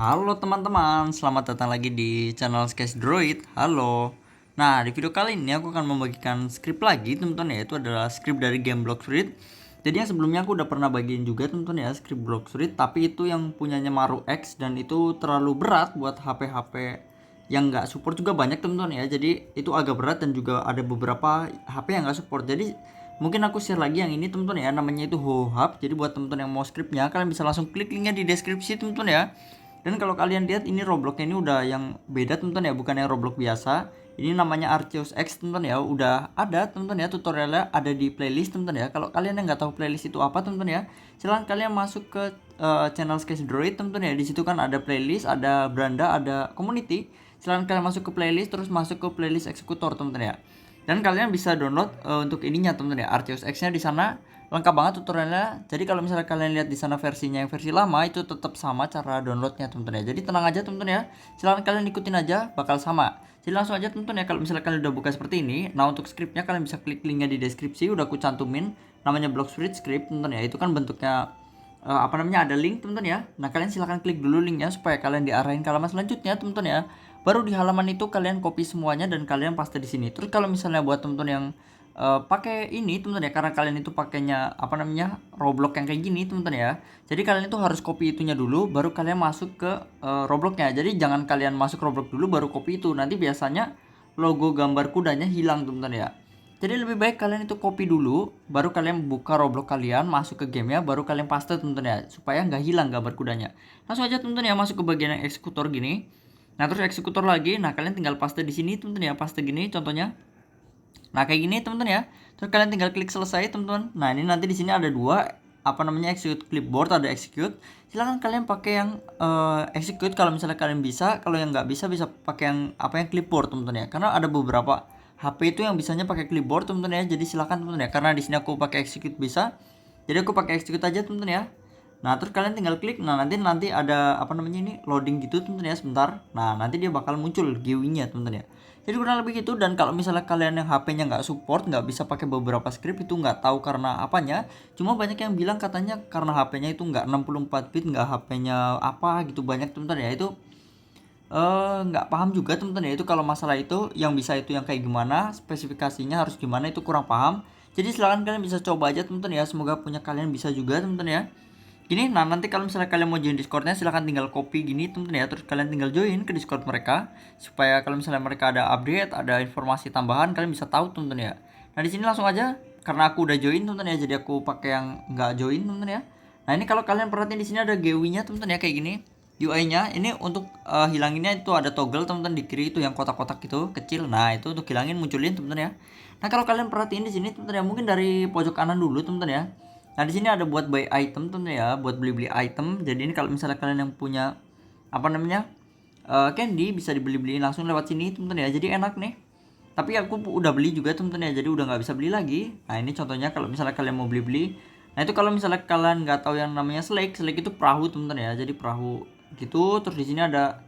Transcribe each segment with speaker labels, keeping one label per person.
Speaker 1: Halo teman-teman, selamat datang lagi di channel Sketch Droid. Halo. Nah, di video kali ini aku akan membagikan skrip lagi teman-teman, yaitu adalah skrip dari game Blox Fruit. Jadi yang sebelumnya aku udah pernah bagiin juga teman-teman ya, skrip Blox Fruit, tapi itu yang punyanya Maru X dan itu terlalu berat buat HP-HP yang nggak support juga banyak teman-teman ya. Jadi itu agak berat dan juga ada beberapa HP yang nggak support. Jadi mungkin aku share lagi yang ini teman-teman ya, namanya itu HoHub. Jadi buat teman-teman yang mau skripnya, kalian bisa langsung klik linknya di deskripsi teman-teman ya. Dan kalau kalian lihat ini Robloxnya ini udah yang beda teman-teman ya, bukan yang Roblox biasa. Ini namanya Arceus X teman-teman ya, udah ada teman-teman ya, tutorialnya ada di playlist teman-teman ya. Kalau kalian yang nggak tahu playlist itu apa teman-teman ya, silahkan kalian masuk ke channel Sketch Droid teman-teman ya. Di situ kan ada playlist, ada beranda, ada community. Silahkan kalian masuk ke playlist, terus masuk ke playlist eksekutor teman-teman ya. Dan kalian bisa download untuk ininya teman-teman ya, Arceus X-nya di sana lengkap banget tutorialnya. Jadi kalau misalnya kalian lihat di sana versinya yang versi lama itu tetap sama cara downloadnya teman-teman ya. Jadi tenang aja teman-teman ya. Silahkan kalian ikutin aja, bakal sama. Jadi langsung aja teman-teman ya, kalau misalnya kalian udah buka seperti ini. Nah, untuk scriptnya kalian bisa klik linknya di deskripsi, udah aku cantumin namanya Blox Fruit script teman-teman ya. Itu kan bentuknya ada link teman-teman ya. Nah, kalian silahkan klik dulu linknya supaya kalian diarahin ke halaman selanjutnya teman-teman ya. Baru di halaman itu kalian copy semuanya dan kalian paste di sini. Terus kalau misalnya buat teman-teman yang pakai ini teman-teman ya, karena kalian itu pakainya Roblox yang kayak gini teman-teman ya. Jadi kalian itu harus copy itunya dulu baru kalian masuk ke Robloxnya. Jadi jangan kalian masuk Roblox dulu baru copy itu, nanti biasanya logo gambar kudanya hilang teman-teman ya. Jadi lebih baik kalian itu copy dulu baru kalian buka Roblox kalian, masuk ke gamenya, baru kalian paste teman-teman ya, supaya nggak hilang gambar kudanya. Langsung aja teman-teman ya, masuk ke bagian yang eksekutor gini. Nah, terus eksekutor lagi. Nah, kalian tinggal paste di sini teman-teman ya, paste gini contohnya. Nah, kayak gini teman-teman ya. Terus kalian tinggal klik selesai teman-teman. Nah, ini nanti di sini ada dua execute clipboard, ada execute. Silahkan kalian pakai yang execute kalau misalnya kalian bisa. Kalau yang nggak bisa pakai yang clipboard teman-teman ya. Karena ada beberapa HP itu yang bisanya pakai clipboard teman-teman ya. Jadi silahkan teman-teman ya. Karena di sini aku pakai execute bisa. Jadi aku pakai execute aja teman-teman ya. Nah, terus kalian tinggal klik. Nah, nanti ada ini loading gitu teman-teman ya, sebentar. Nah, nanti dia bakal muncul GUI-nya teman-teman ya. Jadi kurang lebih gitu. Dan kalau misalnya kalian yang HP-nya nggak support, nggak bisa pakai beberapa script, itu nggak tahu karena apanya. Cuma banyak yang bilang katanya karena HP-nya itu nggak 64 bit, nggak HP-nya apa gitu, banyak teman-teman ya. Itu nggak paham juga teman-teman ya. Itu kalau masalah itu yang bisa itu yang kayak gimana, spesifikasinya harus gimana, itu kurang paham. Jadi silahkan kalian bisa coba aja teman-teman ya. Semoga punya kalian bisa juga teman-teman ya. Gini, nah nanti kalau misalnya kalian mau join Discordnya, silahkan tinggal copy gini teman-teman ya. Terus kalian tinggal join ke Discord mereka, supaya kalau misalnya mereka ada update, ada informasi tambahan, kalian bisa tahu teman-teman ya. Nah, di sini langsung aja, karena aku udah join teman-teman ya, jadi aku pakai yang nggak join teman-teman ya. Nah, ini kalau kalian perhatiin di sini ada GUI-nya teman-teman ya, kayak gini. UI-nya ini untuk hilanginnya itu ada toggle teman-teman di kiri itu yang kotak-kotak itu kecil. Nah, itu untuk hilangin, munculin teman-teman ya. Nah, kalau kalian perhatiin di sini teman-teman ya, mungkin dari pojok kanan dulu teman-teman ya. Nah, di sini ada buat buy item teman-teman ya, buat beli-beli item. Jadi ini kalau misalnya kalian yang punya candy, bisa dibeli-beliin langsung lewat sini teman-teman ya. Jadi enak nih. Tapi aku udah beli juga teman-teman ya, jadi udah nggak bisa beli lagi. Nah, ini contohnya kalau misalnya kalian mau beli-beli. Nah, itu kalau misalnya kalian nggak tahu yang namanya Slake itu perahu teman-teman ya. Jadi perahu gitu. Terus di sini ada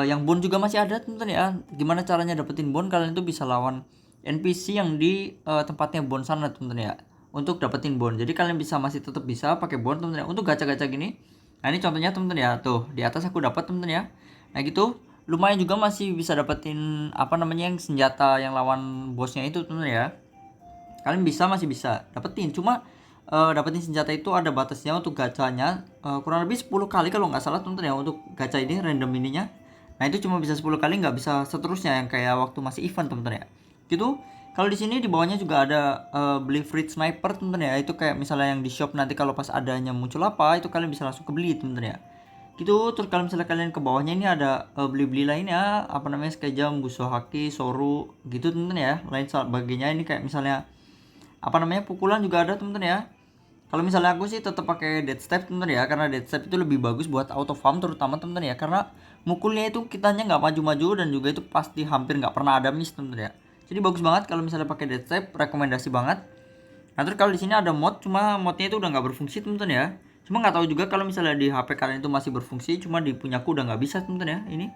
Speaker 1: yang bond juga masih ada teman-teman ya. Gimana caranya dapetin bond? Kalian itu bisa lawan NPC yang di tempatnya bond sana teman-teman ya, untuk dapetin bond. Jadi kalian masih tetap bisa pakai bond teman-teman ya untuk gacha-gacha gini. Nah, ini contohnya teman-teman ya. Tuh, di atas aku dapat teman-teman ya. Nah, gitu. Lumayan juga masih bisa dapetin yang senjata yang lawan bosnya itu teman-teman ya. Kalian masih bisa dapetin. Cuma dapetin senjata itu ada batasnya untuk gacanya, kurang lebih 10 kali kalau nggak salah teman-teman ya, untuk gacha ini random ininya. Nah, itu cuma bisa 10 kali, nggak bisa seterusnya yang kayak waktu masih event teman-teman ya. Gitu. Kalau di sini di bawahnya juga ada beli free sniper teman-teman ya. Itu kayak misalnya yang di shop, nanti kalau pas adanya muncul apa, itu kalian bisa langsung kebeli teman-teman ya. Gitu. Terus kalau misalnya kalian ke bawahnya ini ada beli-beli lainnya, Skejam, Busohaki, Soru gitu teman-teman ya. Lain sebagainya ini kayak misalnya pukulan juga ada teman-teman ya. Kalau misalnya aku sih tetap pakai dead step teman-teman ya, karena dead step itu lebih bagus buat auto farm terutama teman-teman ya, karena mukulnya itu kitanya nggak maju-maju dan juga itu pasti hampir nggak pernah ada miss teman-teman ya. Jadi bagus banget kalau misalnya pakai dead step, rekomendasi banget. Nah, terus kalau di sini ada mod, cuma modnya itu udah nggak berfungsi teman-teman ya. Cuma nggak tahu juga kalau misalnya di HP kalian itu masih berfungsi, cuma di punyaku udah nggak bisa teman-teman ya ini.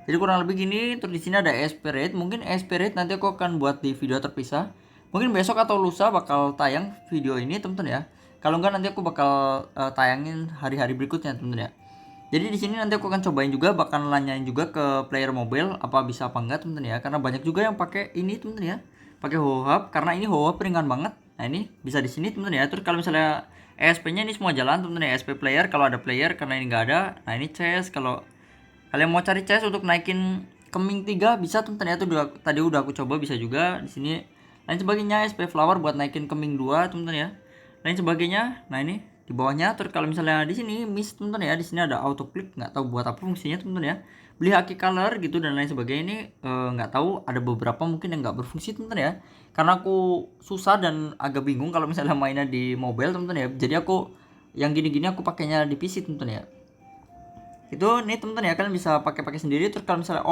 Speaker 1: Jadi kurang lebih gini. Terus di sini ada Spirit. Mungkin Spirit nanti aku akan buat di video terpisah. Mungkin besok atau lusa bakal tayang video ini teman-teman ya. Kalau enggak nanti aku bakal tayangin hari-hari berikutnya teman-teman ya. Jadi di sini nanti aku akan cobain juga, bakal nanyain juga ke player mobile apa bisa apa enggak teman-teman ya. Karena banyak juga yang pakai ini teman-teman ya. Pakai HoHub karena ini HoHub ringan banget. Nah, ini bisa di sini teman-teman ya. Terus kalau misalnya ESP-nya ini semua jalan teman-teman ya. ESP player kalau ada player, karena ini enggak ada. Nah, ini chest kalau kalian mau cari chest untuk naikin keming 3 bisa teman-teman ya. Itu tadi udah aku coba, bisa juga di sini. Lain sebagainya SP flower buat naikin keming 2 teman-teman ya. Lain sebagainya. Nah, ini di bawahnya. Terus kalau misalnya di sini miss teman-teman ya, di sini ada auto click, nggak tahu buat apa fungsinya teman-teman ya. Beli haki color gitu dan lain sebagainya, ini nggak tahu, ada beberapa mungkin yang nggak berfungsi teman-teman ya. Karena aku susah dan agak bingung kalau misalnya mainnya di mobile teman-teman ya. Jadi aku yang gini-gini aku pakainya di PC teman-teman ya. Itu nih teman-teman ya, kalian bisa pakai sendiri. Terus kalau misalnya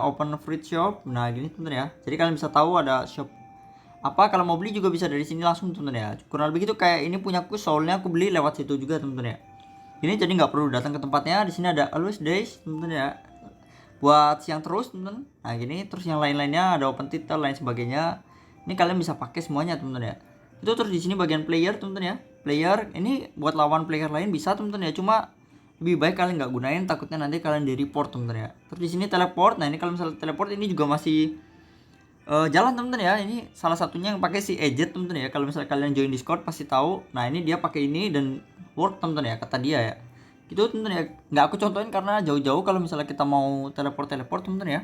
Speaker 1: open free shop, nah gini teman-teman ya. Jadi kalian bisa tahu ada shop apa, kalau mau beli juga bisa dari sini langsung teman-teman ya. Kurang lebih gitu, kayak ini punyaku soalnya aku beli lewat situ juga teman-teman ya. Ini jadi nggak perlu datang ke tempatnya. Di sini ada always days teman-teman ya, buat siang terus teman-teman. Nah gini, terus yang lain-lainnya ada open title lain sebagainya. Ini kalian bisa pakai semuanya teman-teman ya. Itu terus di sini bagian player teman-teman ya. Player ini buat lawan player lain bisa teman-teman ya. Cuma lebih baik kalian nggak gunain, takutnya nanti kalian di report teman-teman ya. Terus di sini teleport. Nah ini kalau misalnya teleport ini juga masih jalan teman-teman ya. Ini salah satunya yang pakai si Ejet teman-teman ya. Kalau misalnya kalian join Discord pasti tahu. Nah ini dia pakai ini dan work teman-teman ya, kata dia ya. Gitu teman-teman ya. Nggak aku contohin karena jauh-jauh kalau misalnya kita mau teleport teman-teman ya.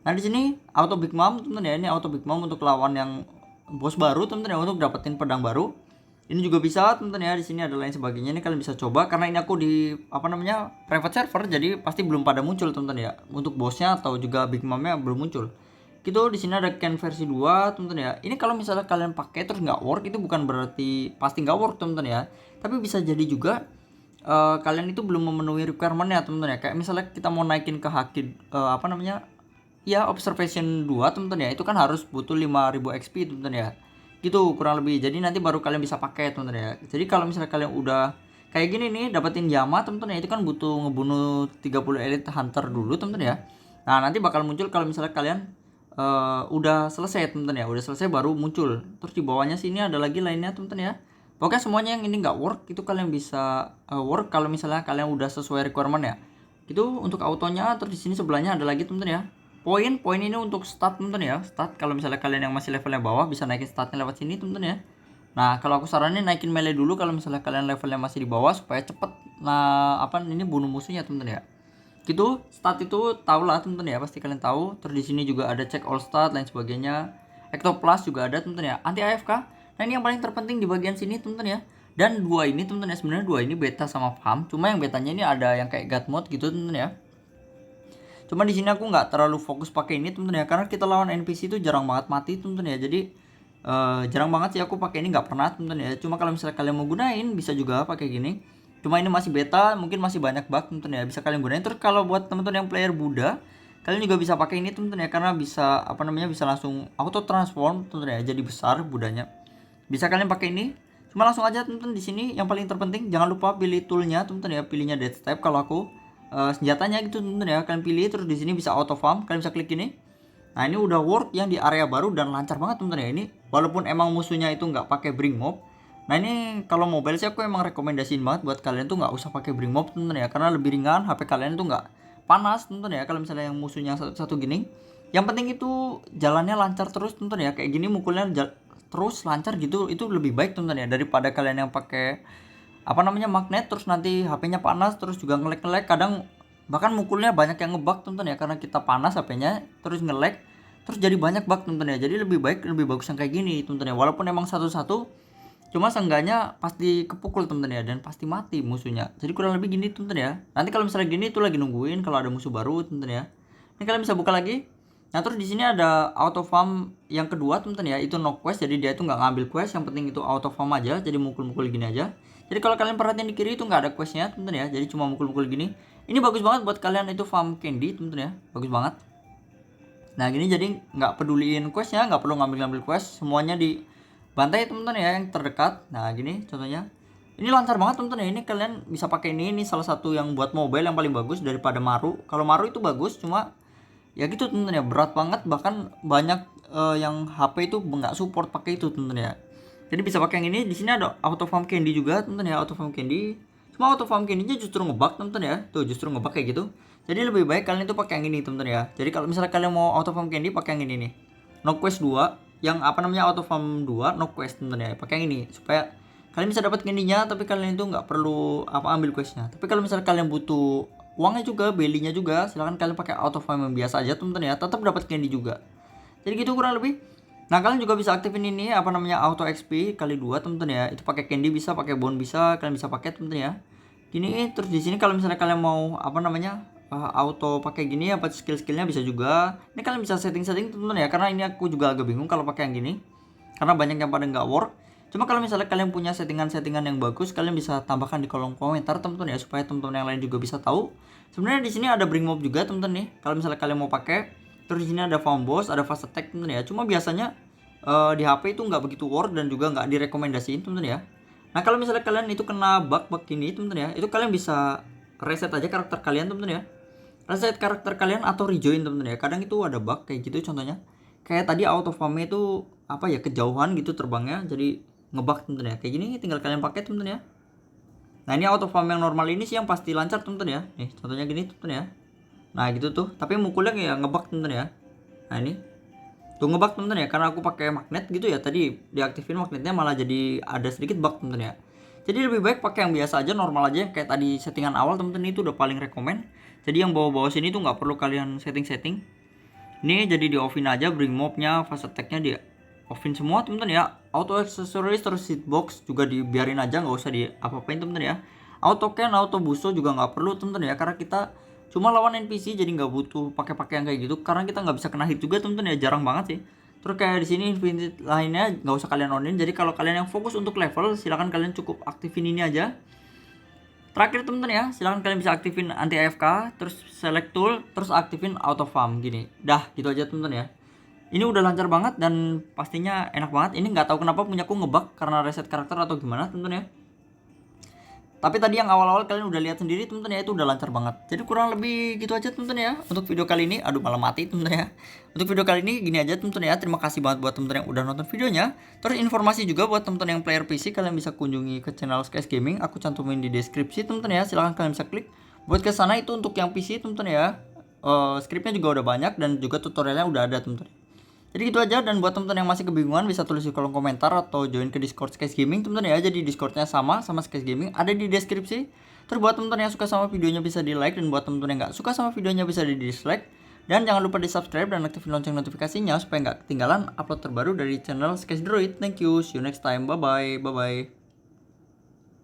Speaker 1: Nah di sini auto Big Mom teman-teman ya. Ini auto Big Mom untuk lawan yang bos baru teman-teman ya, untuk dapetin pedang baru. Ini juga bisa teman-teman ya. Di sini ada lain sebagainya, ini kalian bisa coba karena ini aku di private server, jadi pasti belum pada muncul teman-teman ya. Untuk bosnya atau juga Big Mom-nya belum muncul. Gitu. Di sini ada Ken versi 2 teman-teman ya. Ini kalau misalnya kalian pakai terus nggak work, itu bukan berarti pasti nggak work teman-teman ya. Tapi bisa jadi juga kalian itu belum memenuhi requirement-nya teman-teman ya. Kayak misalnya kita mau naikin ke haki ya observation 2 teman-teman ya, itu kan harus butuh 5000 XP teman-teman ya. Gitu kurang lebih. Jadi nanti baru kalian bisa pakai teman-teman ya. Jadi kalau misalnya kalian udah kayak gini nih dapetin Yama teman-teman ya, itu kan butuh ngebunuh 30 elite hunter dulu teman-teman ya. Nah nanti bakal muncul kalau misalnya kalian udah selesai teman-teman ya, udah selesai baru muncul. Terus di bawahnya sini ada lagi lainnya teman-teman ya. Pokoknya semuanya yang ini nggak work itu kalian bisa work kalau misalnya kalian udah sesuai requirement ya. Itu untuk autonya. Terus di sini sebelahnya ada lagi teman-teman ya. Poin ini untuk stat teman-teman ya. Stat kalau misalnya kalian yang masih levelnya bawah bisa naikin statnya lewat sini teman-teman ya. Nah kalau aku saranin naikin melee dulu kalau misalnya kalian levelnya masih di bawah supaya cepet ini bunuh musuhnya teman-teman ya. Gitu. Stat itu tau lah teman-teman ya, pasti kalian tahu. Terus di sini juga ada check all stat lain sebagainya. Ectoplas juga ada teman-teman ya. Anti AFK. Nah ini yang paling terpenting di bagian sini teman-teman ya. Dan dua ini teman-teman ya, sebenarnya dua ini beta sama farm. Cuma yang betanya ini ada yang kayak god mode gitu teman-teman ya. Cuma di sini aku nggak terlalu fokus pakai ini teman-teman ya, karena kita lawan NPC itu jarang banget mati teman-teman ya. Jadi jarang banget sih aku pakai ini, nggak pernah teman-teman ya. Cuma kalau misalnya kalian mau gunain bisa juga pakai gini. Cuma ini masih beta, mungkin masih banyak bug teman-teman ya, bisa kalian gunain. Terus kalau buat teman-teman yang player Buddha, kalian juga bisa pakai ini teman-teman ya, karena bisa bisa langsung auto transform teman-teman ya, jadi besar Budanya. Bisa kalian pakai ini. Cuma langsung aja teman-teman. Di sini yang paling terpenting jangan lupa pilih toolnya teman-teman ya, pilihnya death step. Kalau aku senjatanya gitu teman-teman ya, kalian pilih. Terus di sini bisa auto farm, kalian bisa klik ini. Nah ini udah work yang di area baru dan lancar banget teman-teman ya. Ini walaupun emang musuhnya itu nggak pakai bring mob. Nah ini kalau mobile sih aku emang rekomendasiin banget buat kalian tuh nggak usah pakai bring mob teman-teman ya, karena lebih ringan, HP kalian tuh nggak panas teman-teman ya. Kalau misalnya yang musuhnya satu gini, yang penting itu jalannya lancar terus teman-teman ya, kayak gini mukulnya terus lancar gitu, itu lebih baik teman-teman ya, daripada kalian yang pakai magnet terus nanti HP-nya panas terus juga nge-lag. Kadang bahkan mukulnya banyak yang ngebug teman-teman ya, karena kita panas HP-nya terus nge-lag, terus jadi banyak bug teman-teman ya. Jadi lebih bagus yang kayak gini teman-teman ya, walaupun emang satu-satu, cuma seenggaknya pasti kepukul teman-teman ya, dan pasti mati musuhnya. Jadi kurang lebih gini teman-teman ya. Nanti kalau misalnya gini itu lagi nungguin kalau ada musuh baru teman-teman ya. Ini kalian bisa buka lagi. Nah terus di sini ada auto farm yang kedua teman-teman ya, itu no quest, jadi dia itu nggak ngambil quest, yang penting itu auto farm aja, jadi mukul-mukul gini aja. Jadi kalau kalian perhatiin di kiri itu nggak ada questnya teman-teman ya, jadi cuma mukul-mukul gini. Ini bagus banget buat kalian itu farm candy teman-teman ya, bagus banget. Nah gini jadi nggak peduliin questnya, nggak perlu ngambil quest, semuanya di bantai teman-teman ya yang terdekat. Nah gini contohnya, ini lancar banget teman-teman ya. Ini kalian bisa pakai ini salah satu yang buat mobile yang paling bagus daripada Maru. Kalau Maru itu bagus, cuma ya gitu teman-teman ya, berat banget, bahkan banyak yang HP itu nggak support pakai itu teman-teman ya. Jadi bisa pakai yang ini. Di sini ada auto farm candy juga teman-teman ya, auto farm candy. Cuma auto farm candy-nya justru ngebug teman-teman ya. Tuh justru ngebug kayak gitu. Jadi lebih baik kalian itu pakai yang ini teman-teman ya. Jadi kalau misalnya kalian mau auto farm candy pakai yang ini nih. No quest 2 yang apa namanya auto farm 2 no quest teman-teman ya. Pakai yang ini supaya kalian bisa dapat candy-nya tapi kalian itu nggak perlu ambil quest-nya. Tapi kalau misalnya kalian butuh uangnya juga, belinya juga, silahkan kalian pakai auto farm yang biasa aja teman-teman ya. Tetap dapat candy juga. Jadi gitu kurang lebih. Nah, kalian juga bisa aktifin ini apa namanya auto XP kali 2 teman-teman ya. Itu pakai candy bisa, pakai bone bisa, kalian bisa pakai teman-teman ya. Gini terus di sini kalau misalnya kalian mau apa namanya auto pakai gini apa skill-skillnya bisa juga. Ini kalian bisa setting-setting teman-teman ya, karena ini aku juga agak bingung kalau pakai yang gini. Karena banyak yang pada nggak work. Cuma kalau misalnya kalian punya settingan-settingan yang bagus, kalian bisa tambahkan di kolom komentar teman-teman ya, supaya teman-teman yang lain juga bisa tahu. Sebenarnya di sini ada bring mob juga teman-teman nih. Kalau misalnya kalian mau pakai. Terus di sini ada found boss, ada fast attack teman-teman ya. Cuma biasanya di HP itu nggak begitu work dan juga nggak direkomendasiin teman-teman ya. Nah, kalau misalnya kalian itu kena bug ini teman-teman ya, itu kalian bisa reset aja karakter kalian teman-teman ya. Reset karakter kalian atau rejoin teman-teman ya. Kadang itu ada bug kayak gitu contohnya. Kayak tadi auto farm itu apa ya, kejauhan gitu terbangnya jadi ngebug teman-teman ya. Kayak gini tinggal kalian pakai teman-teman ya. Nah, ini auto farm yang normal ini sih yang pasti lancar teman-teman ya. Nih, contohnya gini teman-teman ya. Nah, gitu tuh. Tapi mukulnya kayak ngebug teman-teman ya. Nah, ini tuh ngebug teman-teman ya, karena aku pakai magnet gitu ya, tadi diaktifin magnetnya malah jadi ada sedikit bug teman-teman ya. Jadi lebih baik pakai yang biasa aja, normal aja, kayak tadi settingan awal teman-teman itu udah paling rekomend. Jadi yang bawah-bawah sini tuh nggak perlu kalian setting-setting. Ini jadi di offin aja, bring mobnya, fast attack-nya di offin semua teman-teman ya. Auto accessories terus hitbox juga dibiarin aja, nggak usah di apa-apain teman-teman ya. Auto can, auto buso juga nggak perlu teman-teman ya, karena kita cuma lawan NPC jadi nggak butuh pakai-pakai yang kayak gitu, karena kita nggak bisa kena hit juga teman-teman ya, jarang banget sih. Terus kayak di sini infinite lainnya nggak usah kalian onin. Jadi kalau kalian yang fokus untuk level, silahkan kalian cukup aktifin ini aja. Terakhir teman-teman ya, silahkan kalian bisa aktifin anti AFK, terus select tool, terus aktifin auto farm gini. Dah gitu aja teman-teman ya. Ini udah lancar banget dan pastinya enak banget. Ini nggak tahu kenapa punyaku ngebug karena reset karakter atau gimana teman-teman ya. Tapi tadi yang awal-awal kalian udah lihat sendiri teman-teman ya, itu udah lancar banget. Jadi kurang lebih gitu aja teman-teman ya untuk video kali ini. Aduh malah mati teman-teman ya. Untuk video kali ini gini aja teman-teman ya. Terima kasih banget buat teman-teman yang udah nonton videonya. Terus informasi juga buat teman-teman yang player PC, kalian bisa kunjungi ke channel Skies Gaming. Aku cantumin di deskripsi teman-teman ya. Silahkan kalian bisa klik buat ke sana. Itu untuk yang PC teman-teman ya. Scriptnya juga udah banyak dan juga tutorialnya udah ada teman-teman. Jadi gitu aja, dan buat teman-teman yang masih kebingungan bisa tulis di kolom komentar atau join ke Discord Skies Gaming teman-teman ya. Jadi Discordnya sama Skies Gaming, ada di deskripsi. Terus buat teman-teman yang suka sama videonya bisa di like, dan buat teman-teman yang nggak suka sama videonya bisa di dislike. Dan jangan lupa di subscribe dan aktifin lonceng notifikasinya supaya nggak ketinggalan upload terbaru dari channel Skies Droid. Thank you, see you next time, bye bye.